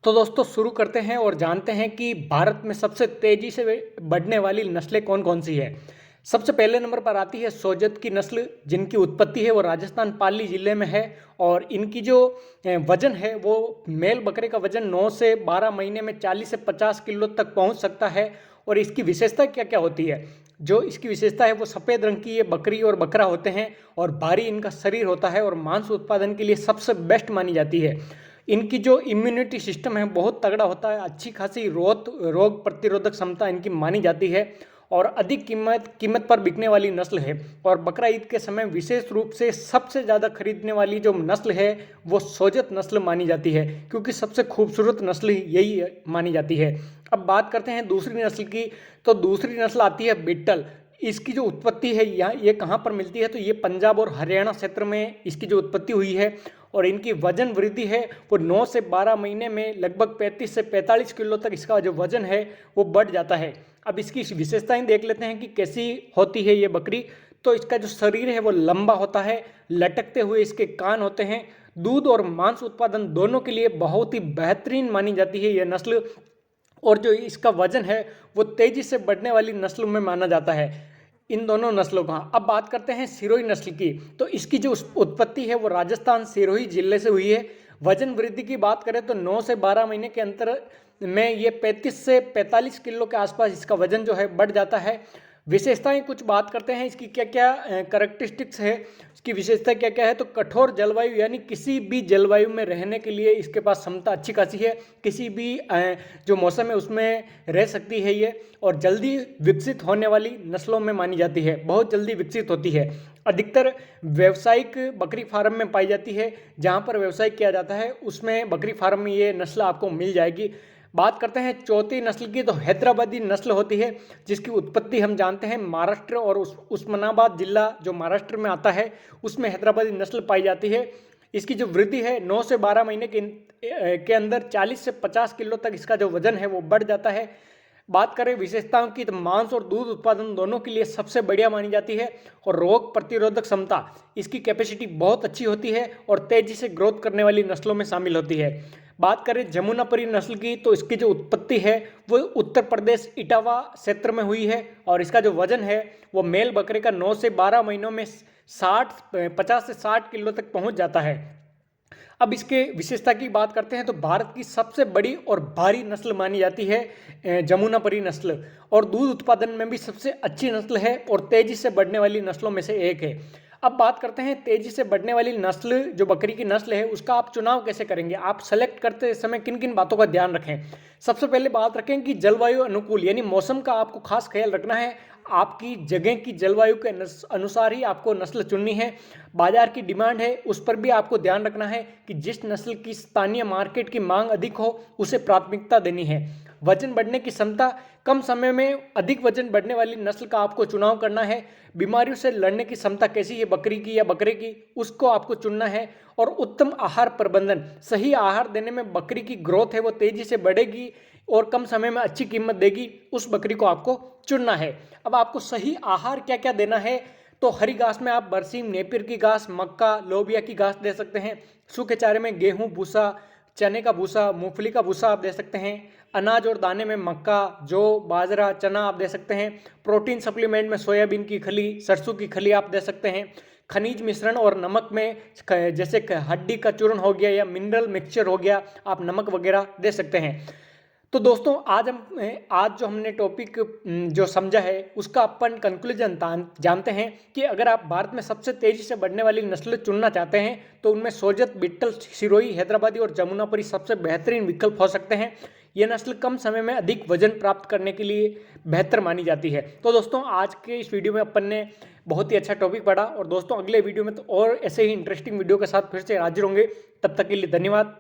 तो दोस्तों शुरू करते हैं और जानते हैं कि भारत में सबसे तेजी से बढ़ने वाली नस्लें कौन कौन सी है। सबसे पहले नंबर पर आती है सोजत की नस्ल, जिनकी उत्पत्ति है वो राजस्थान पाली जिले में है। और इनकी जो वजन है वो मेल बकरे का वजन 9 से 12 महीने में 40 से 50 किलो तक पहुंच सकता है। और इसकी विशेषता क्या क्या होती है? जो इसकी विशेषता है वो सफ़ेद रंग की ये बकरी और बकरा होते हैं और भारी इनका शरीर होता है और मांस उत्पादन के लिए सबसे बेस्ट मानी जाती है। इनकी जो इम्यूनिटी सिस्टम है बहुत तगड़ा होता है, अच्छी खासी रोग प्रतिरोधक क्षमता इनकी मानी जाती है और अधिक कीमत पर बिकने वाली नस्ल है। और बकरा ईद के समय विशेष रूप से सबसे ज़्यादा खरीदने वाली जो नस्ल है वो सोजत नस्ल मानी जाती है, क्योंकि सबसे खूबसूरत नस्ल यही मानी जाती है। अब बात करते हैं दूसरी नस्ल की। तो दूसरी नस्ल आती है बिट्टल। इसकी जो उत्पत्ति है यहाँ ये कहाँ पर मिलती है? तो ये पंजाब और हरियाणा क्षेत्र में इसकी जो उत्पत्ति हुई है और इनकी वजन वृद्धि है वो 9 से 12 महीने में लगभग 35 से 45 किलो तक इसका जो वजन है वो बढ़ जाता है। अब इसकी विशेषताएं देख लेते हैं कि कैसी होती है ये बकरी। तो इसका जो शरीर है वो लंबा होता है, लटकते हुए इसके कान होते हैं। दूध और मांस उत्पादन दोनों के लिए बहुत ही बेहतरीन मानी जाती है यह नस्ल। और जो इसका वजन है वो तेजी से बढ़ने वाली नस्लों में माना जाता है, इन दोनों नस्लों का। अब बात करते हैं सिरोही नस्ल की। तो इसकी जो उत्पत्ति है वो राजस्थान सिरोही जिले से हुई है। वजन वृद्धि की बात करें तो 9 से 12 महीने के अंतर में ये 35 से 45 किलो के आसपास इसका वजन जो है बढ़ जाता है। विशेषताएं कुछ बात करते हैं इसकी क्या क्या करैक्टरिस्टिक्स है, इसकी विशेषता क्या क्या है। तो कठोर जलवायु यानी किसी भी जलवायु में रहने के लिए इसके पास क्षमता अच्छी खासी है, किसी भी जो मौसम है उसमें रह सकती है ये। और जल्दी विकसित होने वाली नस्लों में मानी जाती है, बहुत जल्दी विकसित होती है। अधिकतर व्यावसायिक बकरी फार्म में पाई जाती है, जहाँ पर व्यवसाय किया जाता है उसमें बकरी फार्म में ये नस्ल आपको मिल जाएगी। बात करते हैं चौथी नस्ल की। तो हैदराबादी नस्ल होती है, जिसकी उत्पत्ति हम जानते हैं महाराष्ट्र और उस्मानाबाद जिला जो महाराष्ट्र में आता है उसमें हैदराबादी नस्ल पाई जाती है। इसकी जो वृद्धि है 9 से 12 महीने के अंदर 40 से 50 किलो तक इसका जो वजन है वो बढ़ जाता है। बात करें विशेषताओं की तो मांस और दूध उत्पादन दोनों के लिए सबसे बढ़िया मानी जाती है। और रोग प्रतिरोधक क्षमता इसकी कैपेसिटी बहुत अच्छी होती है और तेजी से ग्रोथ करने वाली नस्लों में शामिल होती है। बात करें जमुनापरी नस्ल की तो इसकी जो उत्पत्ति है वो उत्तर प्रदेश इटावा क्षेत्र में हुई है और इसका जो वजन है वो मेल बकरे का 9 से 12 महीनों में 50 से 60 किलो तक पहुंच जाता है। अब इसके विशेषता की बात करते हैं तो भारत की सबसे बड़ी और भारी नस्ल मानी जाती है जमुनापरी नस्ल, और दूध उत्पादन में भी सबसे अच्छी नस्ल है और तेजी से बढ़ने वाली नस्लों में से एक है। अब बात करते हैं तेजी से बढ़ने वाली नस्ल जो बकरी की नस्ल है उसका आप चुनाव कैसे करेंगे, आप सेलेक्ट करते समय किन किन बातों का ध्यान रखें। सबसे पहले बात रखें कि जलवायु अनुकूल यानी मौसम का आपको खास ख्याल रखना है। आपकी जगह की जलवायु के अनुसार ही आपको नस्ल चुननी है। बाजार की डिमांड है उस पर भी आपको ध्यान रखना है कि जिस नस्ल की स्थानीय मार्केट की मांग अधिक हो उसे प्राथमिकता देनी है। वजन बढ़ने की क्षमता, कम समय में अधिक वजन बढ़ने वाली नस्ल का आपको चुनाव करना है। बीमारियों से लड़ने की क्षमता कैसी है बकरी की या बकरे की, उसको आपको चुनना है। और उत्तम आहार प्रबंधन, सही आहार देने में बकरी की ग्रोथ है वो तेजी से बढ़ेगी और कम समय में अच्छी कीमत देगी, उस बकरी को आपको चुनना है। अब आपको सही आहार क्या क्या देना है, तो हरी घास में आप बरसीम, नेपियर की घास, मक्का, लोबिया की घास दे सकते हैं। सूखे चारे में गेहूं भूसा, चने का भूसा, मूंगफली का भूसा आप दे सकते हैं। अनाज और दाने में मक्का, जौ, बाजरा, चना आप दे सकते हैं। प्रोटीन सप्लीमेंट में सोयाबीन की खली, सरसों की खली आप दे सकते हैं। खनिज मिश्रण और नमक में जैसे हड्डी का चूर्ण हो गया या मिनरल मिक्सचर हो गया, आप नमक वगैरह दे सकते हैं। तो दोस्तों आज जो हमने टॉपिक जो समझा है उसका अपन कंक्लूजन जानते हैं कि अगर आप भारत में सबसे तेजी से बढ़ने वाली नस्लें चुनना चाहते हैं तो उनमें सोजत, बिट्टल, सिरोही, हैदराबादी और जमुनापरी सबसे बेहतरीन विकल्प हो सकते हैं। ये नस्ल कम समय में अधिक वजन प्राप्त करने के लिए बेहतर मानी जाती है। तो दोस्तों आज के इस वीडियो में अपन ने बहुत ही अच्छा टॉपिक पढ़ा और दोस्तों अगले वीडियो में तो और ऐसे ही इंटरेस्टिंग वीडियो के साथ फिर से हाजिर होंगे। तब तक के लिए धन्यवाद।